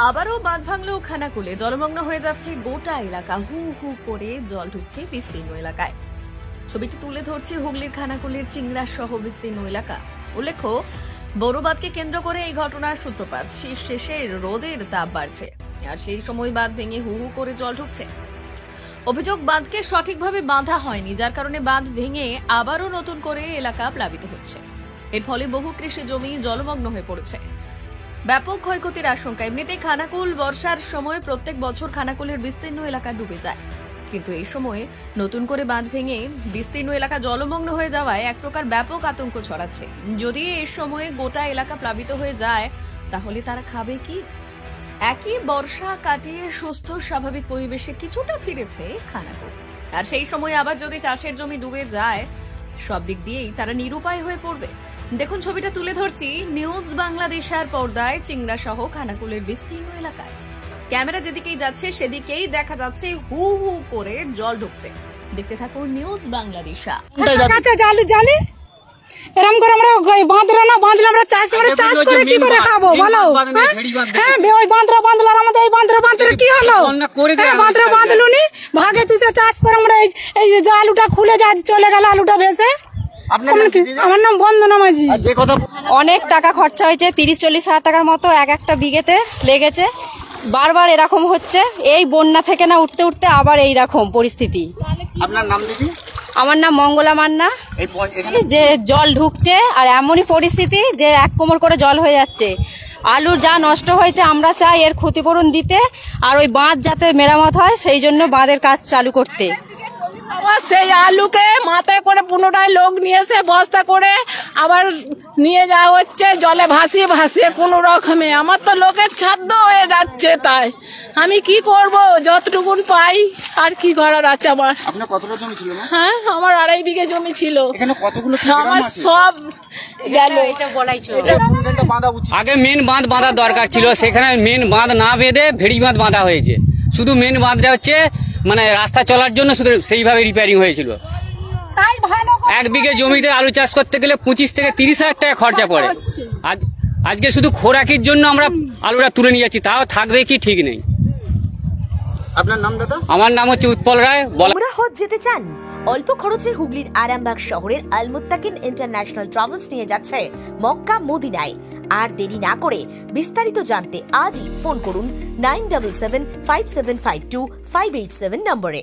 আবারও বাঁধ ভাঙলো খানাকুলে। জলমগ্ন হয়ে যাচ্ছে গোটা এলাকা। হু হু করে জল ঢুকছে বিস্তীর্ণ এলাকায়। ছবিটি তুলে ধরছে হুগলির খানাকুলের চিংড়া সহ বিস্তীর্ণ এলাকা। উল্লেখ্য, বড় বাঁধকে কেন্দ্র করে এই ঘটনার সূত্রপাত। শীত শেষে রোদের তাপ বাড়ছে, আর সেই সময় বাঁধ ভেঙে হু হু করে জল ঢুকছে। অভিযোগ, বাঁধকে সঠিকভাবে বাঁধা হয়নি, যার কারণে বাঁধ ভেঙে আবারও নতুন করে এলাকা প্লাবিত হচ্ছে। এর ফলে বহু কৃষি জমি জলমগ্ন হয়ে পড়েছে। ব্যাপক ক্ষয়ক্ষতির আশঙ্কা। এমনিতেই খানাকুল বর্ষার সময় প্রত্যেক বছর খানাকুলের বিস্তীর্ণ এলাকা ডুবে যায়, কিন্তু এই সময় নতুন করে বাঁধ ভেঙে বিস্তীর্ণ এলাকা জলমগ্ন হয়ে যাওয়ায় এক প্রকার ব্যাপক আতঙ্ক ছড়াচ্ছে। যদি এই সময়ে গোটা এলাকা প্লাবিত হয়ে যায়, তাহলে তারা খাবে কি? একই বর্ষা কাটিয়ে সুস্থ স্বাভাবিক পরিবেশে কিছুটা ফিরেছে খানাকুল, আর সেই সময় আবার যদি চাষের জমি ডুবে যায়, সব দিক দিয়েই তারা নিরুপায় হয়ে পড়বে। দেখুন, ছবিটা তুলে ধরছি নিউজ বাংলাদেশের পর্দায় চিংড়া সহ খানাকুলের বিস্তীর্ণ এলাকায়। ক্যামেরা যেদিকেই যাচ্ছে সেদিকেই দেখা যাচ্ছে হু হু করে জল ঢুকছে। দেখতে থাকুন নিউজ বাংলাদেশ। এরকম করে আমরা বাঁধলে না বাঁধলে আমরা চাষ করে কি করে খাবো বলো? হ্যাঁ, ওই বাঁধরা বাঁধলো, আমাদের এই বাঁধরা বাঁধলে কি হলো? বাঁধরা বাঁধলুনি, ভাগে চুষে চাষ করে আমরা এই যে আলুটা খুলে যা চলে গেল, আলুটা ভেসে। আমার নাম বন্দনা মাঝি। অনেক টাকা খরচা হয়েছে, 30-40 হাজার টাকার মতো একটা বিঘেতে লেগেছে। বারবার এরকম হচ্ছে, এই বন্যা থেকে না উঠতে উঠতে আবার এইরকম পরিস্থিতি। আপনার নাম দিদি? আমার নাম মঙ্গলা মান্না। যে জল ঢুকছে আর এমনই পরিস্থিতি যে 1 কোমর করে জল হয়ে যাচ্ছে। আলু যা নষ্ট হয়েছে, আমরা চাই এর ক্ষতিপূরণ দিতে, আর ওই বাঁধ যাতে মেরামত হয় সেই জন্য বাঁধের কাজ চালু করতে। সেই আলুকে মাথায় করে পুনরায় লোক নিয়ে এসে বস্তা করে আবার নিয়ে যাওয়া হচ্ছে জলে ভাসিয়ে ভাসিয়ে কোনো রকমে। আমার তো লোকের ছাদ্য হয়ে যাচ্ছে, তাই আমি কি করব? যতটুকুন পাই আর কি করার আছে আমার। আপনার কতটা জমি ছিল? হ্যাঁ, আমার 2.5 বিঘে জমি ছিল। এখানে কতগুলো আমার সব গেল। আগে মেন বাঁধ বাঁধার দরকার ছিল, সেখানে মেন বাঁধ না বেঁধে ভেড়ি বাঁধ বাঁধা হয়েছে। শুধু মেন বাঁধটা হচ্ছে মানে রাস্তা চলার জন্য শুধু সেইভাবে রিপেয়ারিং হয়েছিল। 1 বিঘে জমিতে আলু চাষ করতে গেলে 25 থেকে 30 হাজার টাকা খরচা পড়ে। আজকে শুধু খোরাকির জন্য আমরা আলুটা তুলে নিয়ে যাচ্ছি, তাও থাকবে কি ঠিক নেই। আপনার নাম দাদা? আমার নাম হচ্ছে উৎপল রায়। হজ যেতে চান? অল্প খরচে হুগলির আরামবাগ শহরের আল মুত্তাকিন ইন্টারন্যাশনাল ট্রাভেলস নিয়ে যাচ্ছে মক্কা মদিনায়। আর দেরি না করে বিস্তারিত জানতে আজই ফোন করুন 9775752587 নম্বরে।